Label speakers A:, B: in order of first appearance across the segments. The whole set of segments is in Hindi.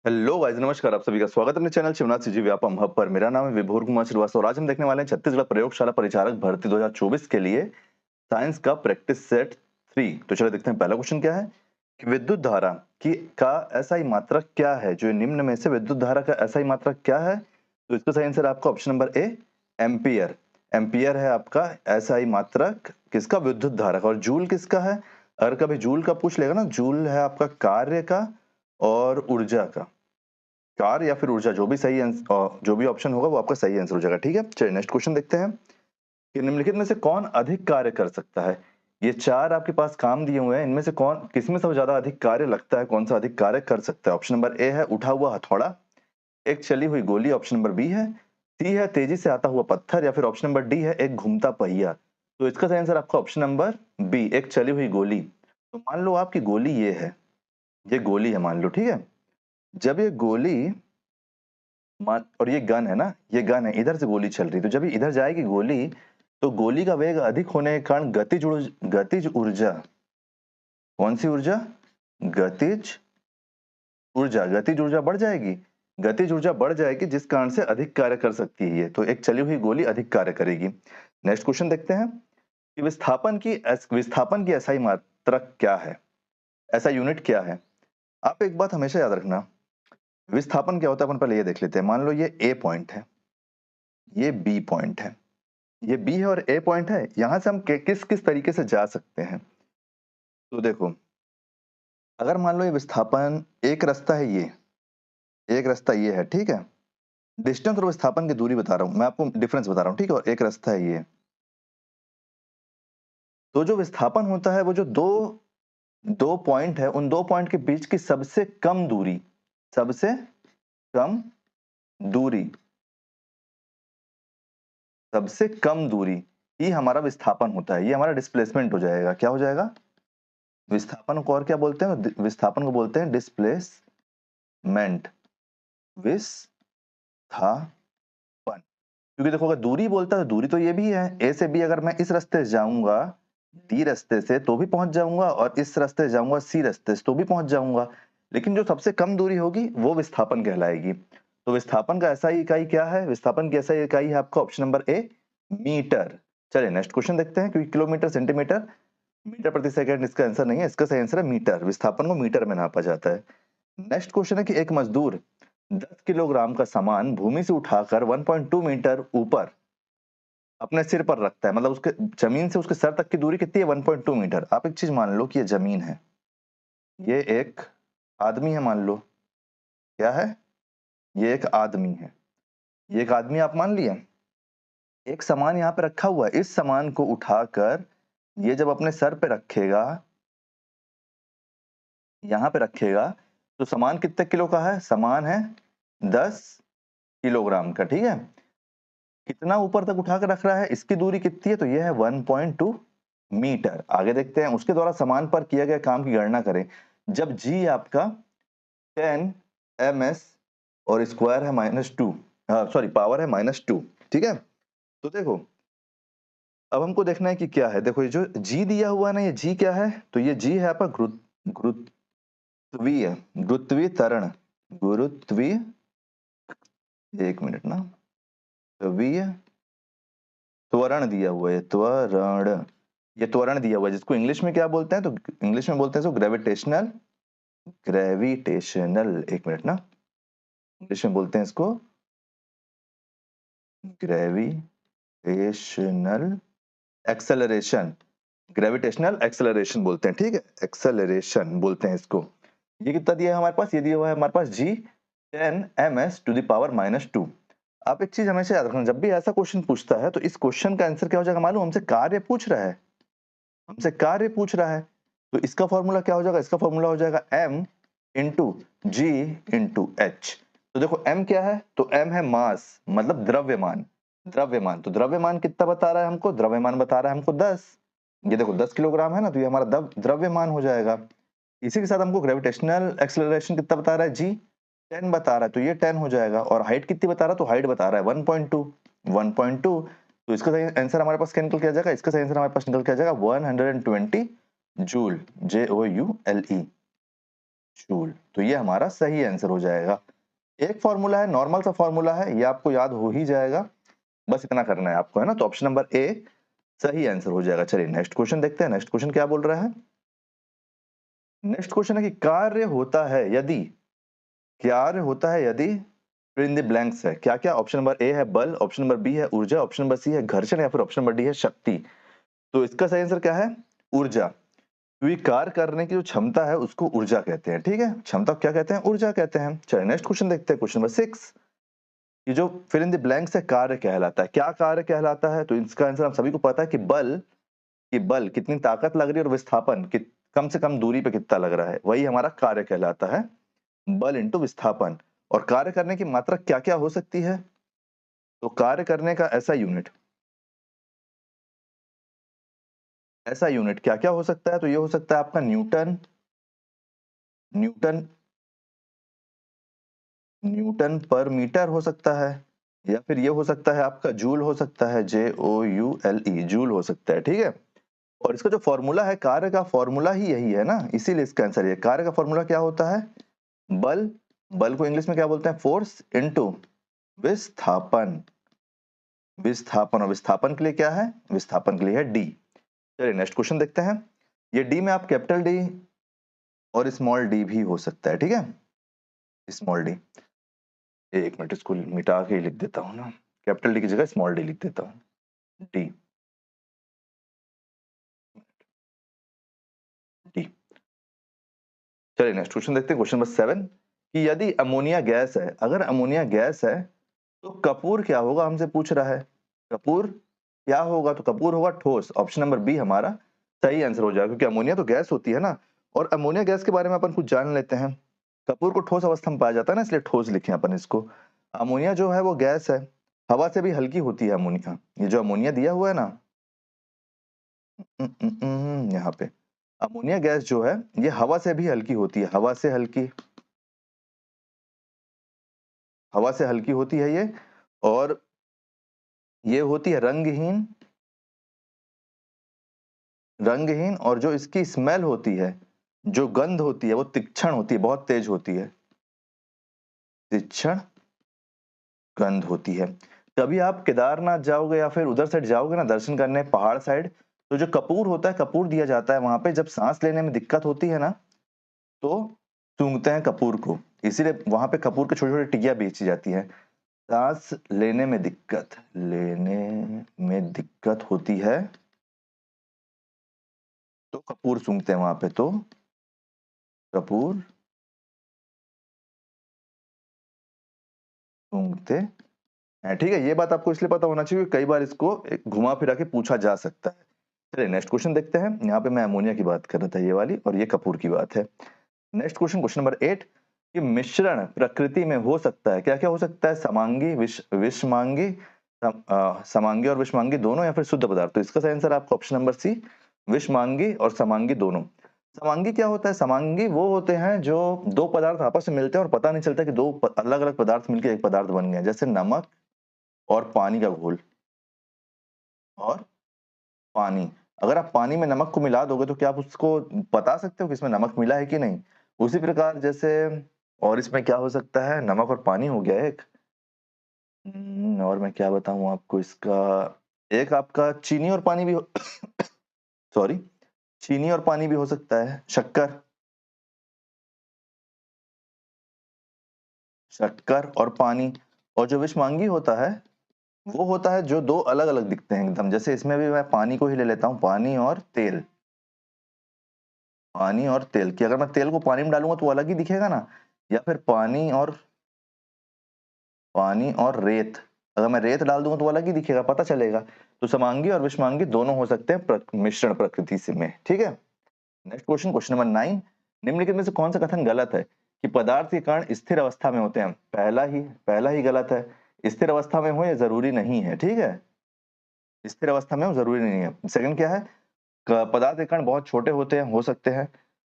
A: हेलो गाइस, नमस्कार। आप सभी का स्वागत है अपने channel Shivnath CG Vyapam hub पर। मेरा नाम है विभोर कुमार श्रीवास्तव और आज हम देखने वाले हैं छत्तीसगढ़ प्रयोगशाला परिचारक भर्ती 2024 के लिए साइंस का प्रैक्टिस सेट 3। तो चलो देखते हैं पहला क्वेश्चन क्या है कि विद्युत धारा की का एसआई मात्रक क्या है। जो निम्न में से विद्युत धारा का एसआई मात्रक क्या है? तो इसका सही आंसर आपका option number A, ampere. Ampere है आपका एसआई मात्रक किसका? विद्युत धारा का। और जूल किसका है? अगर कभी जूल का पूछ लेगा ना, जूल है आपका कार्य का और ऊर्जा का। कार्य या फिर ऊर्जा, जो भी सही जो भी ऑप्शन होगा वो आपका सही आंसर हो जाएगा। ठीक है, चलिए नेक्स्ट क्वेश्चन देखते हैं कि निम्नलिखित में से कौन अधिक कार्य कर सकता है। ये चार आपके पास काम दिए हुए हैं, इनमें से कौन किसमें सबसे ज्यादा अधिक कार्य लगता है, कौन सा अधिक कार्य कर सकता है? ऑप्शन नंबर ए है उठा हुआ हथौड़ा, एक चली हुई गोली, ऑप्शन नंबर बी है, सी है तेजी से आता हुआ पत्थर, या फिर ऑप्शन नंबर डी है एक घूमता पहिया। तो इसका सही आंसर आपका ऑप्शन नंबर बी, एक चली हुई गोली। तो मान लो आपकी गोली ये है, ये गोली है मान लो, ठीक है। जब ये गोली मान और ये गन है ना, ये गन है, इधर से गोली चल रही, तो जब ये इधर जाएगी गोली, तो गोली का वेग अधिक होने के कारण गतिज ऊर्जा, कौन सी ऊर्जा? गतिज गतिज ऊर्जा बढ़ जाएगी। गतिज ऊर्जा बढ़ जाएगी जिस कारण से अधिक कार्य कर सकती है ये, तो एक चली हुई गोली अधिक कार्य करेगी। नेक्स्ट क्वेश्चन देखते हैं कि विस्थापन की एसआई मात्रक क्या है, ऐसा यूनिट क्या है। आप एक बात हमेशा याद रखना, विस्थापन क्या होता है अपन पहले ये देख लेते हैं। मान लो ये ए पॉइंट है, ये बी पॉइंट है, ये बी है और ए पॉइंट है। यहां से हम किस किस तरीके से जा सकते हैं? तो देखो, अगर मान लो ये विस्थापन, एक रास्ता है ये, एक रास्ता ये है, ठीक है। डिस्टेंस और विस्थापन की दूरी बता रहा हूं मैं आपको, डिफरेंस बता रहा हूं, ठीक है। और एक रास्ता है ये, तो जो विस्थापन होता है वो जो दो दो पॉइंट है, उन दो पॉइंट के बीच की सबसे कम दूरी, सबसे कम दूरी, सबसे कम दूरी ही हमारा विस्थापन होता है। ये हमारा डिस्प्लेसमेंट हो जाएगा। क्या हो जाएगा? विस्थापन को और क्या बोलते हैं? विस्थापन को बोलते हैं डिस्प्लेसमेंट, विस्थापन। क्योंकि देखो, अगर दूरी बोलता है तो दूरी तो ये भी है, ए से बी। अगर मैं इस रास्ते से जाऊंगा डी रास्ते से तो भी पहुंच जाऊंगा, और इस रास्ते से जाऊंगा सी रास्ते से तो भी पहुंच जाऊंगा। लेकिन जो सबसे कम दूरी होगी वो विस्थापन कहलाएगी। तो विस्थापन का ऐसा इकाई क्या है? विस्थापन की ऐसा इकाई है आपका ऑप्शन नंबर ए, मीटर। चलिए नेक्स्ट क्वेश्चन देखते हैं, क्योंकि किलोमीटर, सेंटीमीटर, मीटर प्रति सेकंड इसका आंसर नहीं है। इसका सही आंसर है मीटर। विस्थापन को मीटर में नापा जाता है। नेक्स्ट क्वेश्चन है कि एक मजदूर 10 किलोग्राम का सामान भूमि से उठाकर 1.2 मीटर ऊपर अपने सिर पर रखता है। मतलब उसके जमीन से उसके सर तक की दूरी कितनी है? 1.2 मीटर। आप एक चीज मान लो कि ये जमीन है, ये एक आदमी है मान लो। क्या है? ये एक आदमी है, ये एक आदमी आप मान लिए। एक सामान यहाँ पे रखा हुआ है, इस सामान को उठाकर ये जब अपने सर पे रखेगा, यहाँ पे रखेगा, तो सामान कितने किलो का है? सामान है 10 किलोग्राम का, ठीक है। कितना ऊपर तक उठा कर रख रहा है, इसकी दूरी कितनी है? तो ये है 1.2 मीटर। आगे देखते हैं, उसके द्वारा सामान पर किया गया काम की गणना करें। जब जी आपका 10 ms और स्क्वायर है -2, सॉरी पावर है -2, ठीक है। तो देखो, अब हमको देखना है कि क्या है। देखो, ये जो जी दिया हुआ है ना, ये जी क्या है? तो ये जी है आपका गुरुत्वीय, गुरुत्वीय त्वरण, गुरुत्वीय, एक मिनट ना, त्वीय त्वरण दिया हुआ है, त्वरण, ये त्वरण दिया हुआ है, जिसको इंग्लिश में क्या बोलते हैं? तो इंग्लिश में बोलते हैं इसको ग्रेविटेशनल, ग्रेविटेशनल, एक मिनट ना, इंग्लिश में बोलते हैं इसको ग्रेविटेशनल एक्सेलरेशन, ग्रेविटेशनल एक्सेलरेशन बोलते हैं, ठीक है। एक्सेलरेशन बोलते हैं इसको। ये कितना दिया है हमारे पास? ये दिया हुआ है हमारे पास जी 10 ms टू द पावर -2। आप एक चीज हमेशा याद रखना, जब भी ऐसा क्वेश्चन पूछता है तो इस क्वेश्चन का आंसर क्या हो जाएगा मालूम? हमसे कार्य पूछ रहा है, हमसे कार्य पूछ रहा है। तो इसका फॉर्मूला क्या हो जाएगा? इसका फॉर्मूला हो जाएगा m इंटू जी इंटू एच। तो देखो m क्या है? तो m है मास, मतलब द्रव्यमान। द्रव्यमान, तो द्रव्यमान कितना बता रहा है हमको? द्रव्यमान बता रहा है हमको 10। ये देखो 10 किलोग्राम है ना, तो ये हमारा द्रव्यमान हो जाएगा। इसी के साथ हमको ग्रेविटेशनल एक्सेलरेशन कितना बता रहा है? जी 10 बता रहा है, तो ये 10 हो जाएगा। और हाइट कितनी बता रहा है? तो हाइट बता रहा है 1.2, 1.2। तो इसका सही आंसर हमारे पास क्या निकल के आ जाएगा? इसका सही आंसर हमारे पास निकल के आ जाएगा 120 जूल, JOULE। जूल। तो ये हमारा सही आंसर हो जाएगा। एक फॉर्मूला है, नॉर्मल सा फॉर्मूला है, ये आपको याद हो ही जाएगा, बस इतना करना है आपको, है ना। तो ऑप्शन नंबर ए सही आंसर हो जाएगा। चलिए नेक्स्ट क्वेश्चन देखते हैं। नेक्स्ट क्वेश्चन क्या बोल रहा है। नेक्स्ट क्वेश्चन है कि कार्य होता है यदि, कार्य होता है यदि फिर इन द ब्लैंक्स है क्या क्या। ऑप्शन नंबर ए है बल, ऑप्शन नंबर बी है ऊर्जा, ऑप्शन नंबर सी है घर्षण, या फिर ऑप्शन नंबर डी है शक्ति। तो इसका सही आंसर क्या है, ऊर्जा। क्योंकि कार्य करने की जो क्षमता है उसको ऊर्जा कहते हैं, ठीक है। क्षमता को क्या कहते हैं, ऊर्जा कहते हैं। चलिए नेक्स्ट क्वेश्चन देखते हैं, क्वेश्चन नंबर 6। ये जो फिल इन द ब्लैंक्स है कार्य कहलाता है, क्या कार्य कहलाता है। तो इसका आंसर हम सभी को पता है कि बल, कि बल कितनी ताकत लग रही है और विस्थापन कम से कम दूरी पे कितना लग रहा है, वही हमारा कार्य कहलाता है, बल इंटू विस्थापन। और कार्य करने की मात्रा क्या क्या हो सकती है, तो कार्य करने का ऐसा यूनिट क्या क्या हो सकता है। तो ये हो सकता है आपका न्यूटन, न्यूटन न्यूटन पर मीटर हो सकता है, या फिर ये हो सकता है आपका जूल हो सकता है, JOULE, जूल हो सकता है, ठीक है। और इसका जो फॉर्मूला है, कार्य का फॉर्मूला ही यही है ना, इसीलिए इसका आंसर ये। कार्य का फॉर्मूला क्या होता है, बल, बल को इंग्लिश में क्या बोलते हैं, फोर्स इनटू विस्थापन, विस्थापन। और विस्थापन के लिए क्या है, विस्थापन के लिए है डी। चलिए नेक्स्ट क्वेश्चन देखते हैं। ये डी में आप कैपिटल डी और स्मॉल डी भी हो सकता है, ठीक है, स्मॉल डी। एक मिनट, इसको मिटा के ही लिख देता हूँ ना, कैपिटल डी की जगह स्मॉल डी लिख देता हूँ, डी, डी। चलिए नेक्स्ट क्वेश्चन देखते हैं, क्वेश्चन नंबर 7, कि यदि अमोनिया गैस है, अगर अमोनिया गैस है तो कपूर क्या होगा, हमसे पूछ रहा है। कपूर क्या होगा, तो कपूर होगा ठोस। ऑप्शन नंबर बी हमारा सही आंसर हो जाएगा, क्योंकि अमोनिया तो गैस होती है ना। और अमोनिया गैस के बारे में अपन कुछ जान लेते हैं। कपूर को ठोस अवस्था में पाया जाता है ना, इसलिए ठोस लिखे अपन इसको। अमोनिया जो है वो गैस है, हवा से भी हल्की होती है अमोनिया। ये जो अमोनिया दिया हुआ है ना, यहाँ पे अमोनिया गैस जो है ये हवा से भी हल्की होती है, हवा से हल्की, हवा से हल्की होती है ये। और ये होती है रंगहीन, रंगहीन। और जो इसकी स्मेल होती है, जो गंध होती है, वो तीक्ष्ण होती है, बहुत तेज होती है, तीक्ष्ण गंध होती है। कभी आप केदारनाथ जाओगे या फिर उधर साइड जाओगे ना दर्शन करने, पहाड़ साइड, तो जो कपूर होता है, कपूर दिया जाता है वहां पे, जब सांस लेने में दिक्कत होती है ना, तो सूंघते हैं कपूर को, इसीलिए वहां पे कपूर के छोटे छोटे टिकिया बेची जाती है। सांस लेने में दिक्कत, लेने में दिक्कत होती है तो कपूर सूंघते हैं वहां पे, तो कपूर सूंघते हैं, ठीक है। ये बात आपको इसलिए पता होना चाहिए, कई बार इसको घुमा फिरा के पूछा जा सकता है। चलिए नेक्स्ट क्वेश्चन देखते हैं। यहाँ पे मैं अमोनिया की बात कर रहा था, ये वाली, और ये कपूर की बात है। नेक्स्ट क्वेश्चन, क्वेश्चन नंबर 8, कि मिश्रण प्रकृति में हो सकता है, क्या क्या हो सकता है, समांगी, विषमांगी, समांगी और विषमांगी दोनों, या फिर शुद्ध पदार्थ। तो इसका सही आंसर आपका ऑप्शन नंबर सी, विषमांगी और समांगी दोनों। समांगी क्या होता है, समांगी वो होते हैं जो दो पदार्थ आपस में मिलते हैं और पता नहीं चलता कि दो अलग अलग पदार्थ मिलकर एक पदार्थ बन गए, जैसे नमक और पानी का घोल, और पानी। अगर आप पानी में नमक को मिला दोगे तो क्या आप उसको बता सकते हो कि इसमें नमक मिला है कि नहीं। उसी प्रकार जैसे, और इसमें क्या हो सकता है, नमक और पानी हो गया एक। और मैं क्या बताऊं आपको इसका, एक आपका चीनी और पानी भी हो सॉरी, चीनी और पानी भी हो सकता है, शक्कर, शक्कर और पानी। और जो विषमांगी होता है वो होता है जो दो अलग अलग दिखते हैं एकदम, जैसे इसमें भी मैं पानी को ही ले लेता हूँ, पानी और तेल, पानी और तेल की, अगर मैं तेल को पानी में डालूंगा तो वो अलग ही दिखेगा ना, या फिर पानी और रेत, अगर मैं रेत डाल दूंगा तो वो अलग ही दिखेगा, पता चलेगा। तो समांगी और विषमांगी दोनों हो सकते हैं मिश्रण प्रकृति से में, ठीक है। नेक्स्ट क्वेश्चन, क्वेश्चन नंबर 9, निम्नलिखित में से कौन सा कथन गलत है, कि पदार्थ के कण स्थिर अवस्था में होते हैं। पहला ही गलत है, स्थिर अवस्था में हो ये जरूरी नहीं है, ठीक है, स्थिर अवस्था में हो जरूरी नहीं है। सेकंड क्या है, पदार्थ के कण बहुत छोटे होते हैं, हो सकते हैं।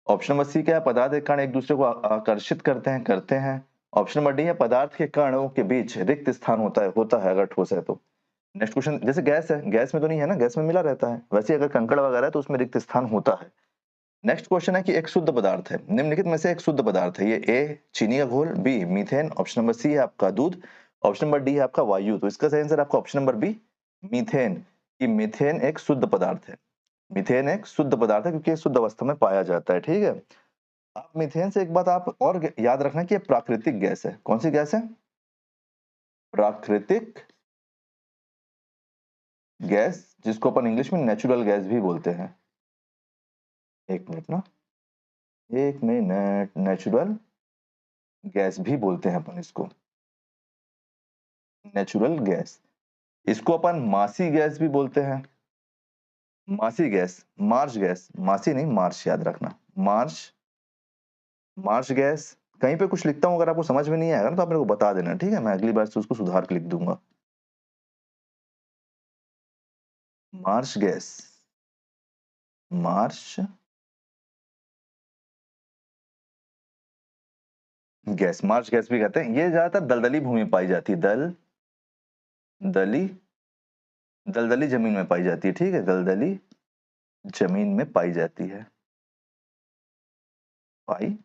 A: ऑप्शन नंबर सी क्या है, पदार्थ के कण एक दूसरे को आकर्षित करते हैं। ऑप्शन नंबर डी है, पदार्थ के कणों के बीच रिक्त स्थान होता है अगर ठोस है तो। नेक्स्ट क्वेश्चन, जैसे गैस है, गैस में तो नहीं है ना, गैस में मिला रहता है, वैसे अगर कंकड़ वगैरह है तो उसमें रिक्त स्थान होता है। नेक्स्ट क्वेश्चन है कि एक शुद्ध पदार्थ है, निम्नलिखित में से एक शुद्ध पदार्थ है, ये ए चीनी का घोल, B methane, option number C है आपका दूध, ऑप्शन नंबर डी है आपका वायु। तो इसका सही आंसर आपका ऑप्शन नंबर बी मीथेन, कि मीथेन एक शुद्ध पदार्थ है। मीथेन एक शुद्ध पदार्थ है क्योंकि ये शुद्ध अवस्था में पाया जाता है, ठीक है। आप मीथेन से एक बात आप और याद रखना कि ये प्राकृतिक गैस है। कौन सी गैस है? प्राकृतिक गैस, जिसको अपन इंग्लिश में नेचुरल गैस भी बोलते हैं। एक मिनट ना, एक मिनट, नेचुरल गैस भी बोलते हैं अपन इसको, नेचुरल गैस। इसको अपन मासी गैस भी बोलते हैं, मासी गैस, मार्च गैस, मासी नहीं मार्च, याद रखना, मार्च, मार्च गैस। कहीं पे कुछ लिखता हूं, अगर आपको समझ में नहीं आएगा ना तो आप मेरे को बता देना, ठीक है, मैं अगली बार से उसको सुधार के लिख दूंगा। मार्च गैस, मार्च गैस, मार्च गैस भी कहते हैं। ये ज्यादातर दलदली भूमि में पाई जाती है, दली दलदली जमीन में पाई जाती है, ठीक है, दलदली जमीन में पाई जाती है, पाई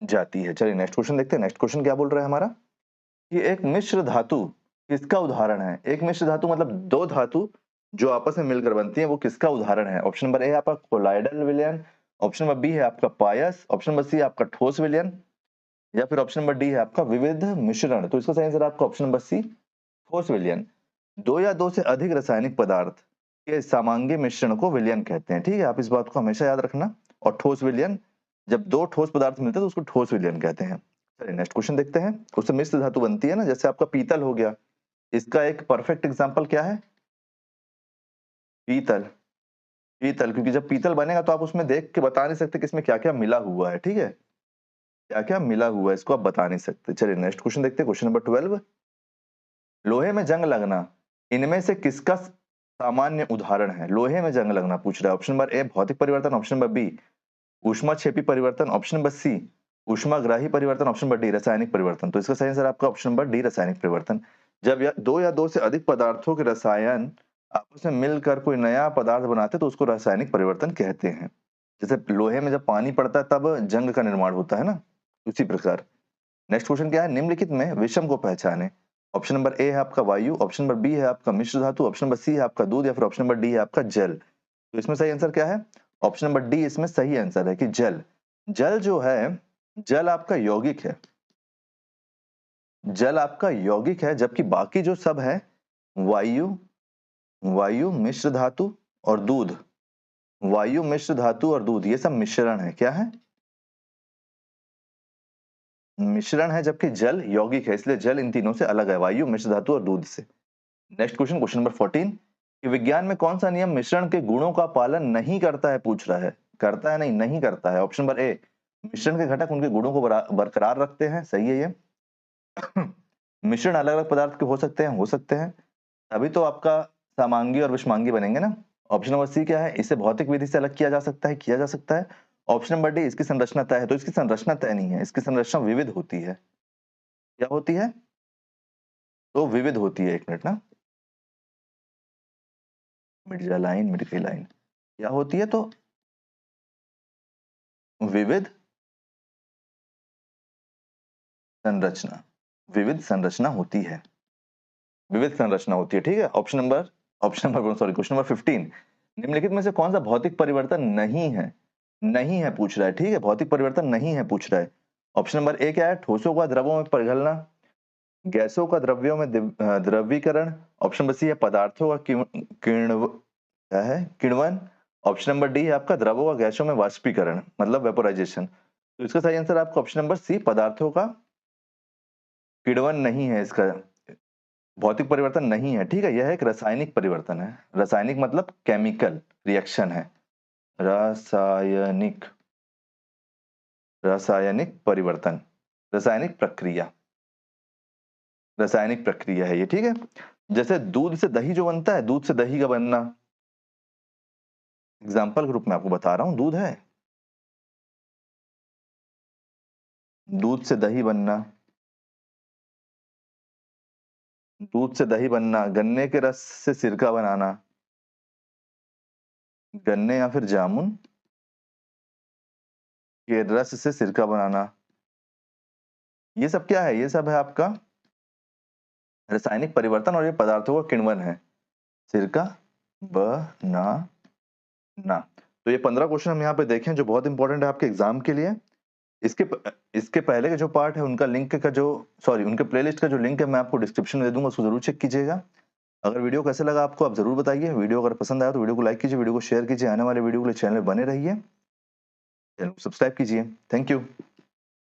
A: जाती है। चलिए नेक्स्ट क्वेश्चन देखते हैं। नेक्स्ट क्वेश्चन क्या बोल रहा है हमारा, कि एक मिश्र धातु किसका उदाहरण है? एक मिश्र धातु मतलब दो धातु जो आपस में मिलकर बनती है, वो किसका उदाहरण है? ऑप्शन नंबर ए है आपका कोलाइडल विलयन, ऑप्शन नंबर बी है आपका पायस, ऑप्शन नंबर सी है आपका ठोस विलयन, या फिर ऑप्शन नंबर डी है आपका विविध मिश्रण। तो इसका सही आंसर आपका ऑप्शन नंबर सी ठोस विलयन। दो या दो से अधिक रासायनिक पदार्थ के समांगी मिश्रण को विलयन कहते हैं, ठीक है, आप इस बात को हमेशा याद रखना। और ठोस विलयन, जब दो ठोस पदार्थ मिलते हैं तो उसको ठोस विलयन कहते हैं। चलिए नेक्स्ट क्वेश्चन देखते हैं। उससे मिश्र धातु बनती है ना, जैसे आपका पीतल हो गया, इसका एक परफेक्ट एग्जांपल क्या है? पीतल, पीतल, क्योंकि जब पीतल बनेगा तो आप उसमें देख के बता नहीं सकते कि इसमें क्या क्या मिला हुआ है, ठीक है, क्या क्या मिला हुआ है इसको आप बता नहीं सकते। चलिए नेक्स्ट क्वेश्चन देखते हैं, क्वेश्चन नंबर 12। लोहे में जंग लगना, इनमें से किसका सामान्य उदाहरण है? लोहे में जंग लगना पूछ रहा है। ऑप्शन नंबर ए भौतिक परिवर्तन, ऑप्शन नंबर बी ऊष्माक्षेपी परिवर्तन, ऑप्शन नंबर सी ऊष्माग्राही परिवर्तन, ऑप्शन नंबर डी रासायनिक परिवर्तन। तो इसका सही आंसर आपका ऑप्शन नंबर डी रासायनिक परिवर्तन। जब दो या दो से अधिक पदार्थों के रसायन आपस में मिलकर कोई नया पदार्थ बनाते हैं तो उसको रासायनिक परिवर्तन कहते हैं। जैसे लोहे में जब पानी पड़ता है तब जंग का निर्माण होता है ना, उसी प्रकार। नेक्स्ट क्वेश्चन क्या है, निम्नलिखित में विषम को पहचाने। ऑप्शन नंबर ए है आपका वायु, ऑप्शन नंबर बी है आपका मिश्र धातु, ऑप्शन नंबर सी है आपका दूध, या फिर ऑप्शन नंबर डी है आपका जल। तो इसमें सही आंसर क्या है? ऑप्शन नंबर डी इसमें सही आंसर है कि जल। जल जो है, जल आपका यौगिक है, जल आपका यौगिक है, जबकि बाकी जो सब है वायु, वायु मिश्र धातु और दूध, वायु मिश्र धातु और दूध, ये सब मिश्रण है। क्या है? मिश्रण है, जबकि जल यौगिक है, इसलिए जल इन तीनों से अलग है, वायु मिश्र धातु और दूध से। नेक्स्ट क्वेश्चन, क्वेश्चन नंबर 14, कि विज्ञान में कौन सा नियम मिश्रण के गुणों का पालन नहीं करता है पूछ रहा है। करता है नहीं, नहीं करता है। ऑप्शन नंबर ए मिश्रण के घटक उनके गुणों को बरकरार रखते हैं, सही है ये। मिश्रण अलग अलग पदार्थ के हो सकते हैं, हो सकते हैं, तभी तो आपका समांगी और विषमांगी बनेंगे ना। ऑप्शन नंबर सी क्या है, इसे भौतिक विधि से अलग किया जा सकता है, किया जा सकता है। ऑप्शन नंबर डी इसकी संरचना तय है, तो इसकी संरचना तय नहीं है, इसकी संरचना विविध होती है। क्या होती है? तो विविध होती है। एक मिनट ना, मिट जा लाइन, मिट गई लाइन। क्या होती है? तो विविध संरचना, विविध संरचना होती है, विविध संरचना होती है, ठीक है। Option number sorry, question number 15, निम्नलिखित में से कौन सा भौतिक परिवर्तन नहीं है? नहीं है पूछ रहा है, ठीक है, भौतिक परिवर्तन नहीं है पूछ रहा है। ऑप्शन नंबर ए क्या है? ठोसों का द्रवों में पिघलना, गैसों का द्रव्यों में द्रवीकरण, ऑप्शन नंबर सी है पदार्थों का क्या है, किण्वन, ऑप्शन नंबर डी है आपका द्रवों का गैसों में वाष्पीकरण, मतलब वेपोराइजेशन। तो इसका सही आंसर आपका ऑप्शन नंबर सी पदार्थों का किण्वन नहीं है, इसका भौतिक परिवर्तन नहीं है, ठीक है, यह एक रासायनिक परिवर्तन है। रासायनिक मतलब केमिकल रिएक्शन है, रासायनिक, रासायनिक परिवर्तन, रासायनिक प्रक्रिया, रासायनिक प्रक्रिया है ये, ठीक है। जैसे दूध से दही जो बनता है, दूध से दही का बनना, एग्जाम्पल के रूप में आपको बता रहा हूं, दूध है, दूध से दही बनना, दूध से दही बनना, गन्ने के रस से सिरका बनाना, गन्ने या फिर जामुन ये रस से सिरका बनाना। ये सब क्या है? ये सब है आपका रासायनिक परिवर्तन और ये पदार्थों का किण्वन है। सिरका बनाना। तो ये 15 क्वेश्चन हम यहाँ पे देखें जो बहुत इंपॉर्टेंट है आपके एग्जाम के लिए। इसके पहले के जो पार्ट है उनका लिंक का जो उनके प्लेलिस्ट का जो लिंक है मैं आपको डिस्क्रिप्शन में दे दूंगा, उसको जरूर चेक कीजिएगा। अगर वीडियो कैसे लगा आपको आप जरूर बताइए। वीडियो अगर पसंद आया तो वीडियो को लाइक कीजिए, वीडियो को शेयर कीजिए। आने वाले वीडियो के लिए चैनल में बने रहिए, चैनल को सब्सक्राइब कीजिए। Thank you.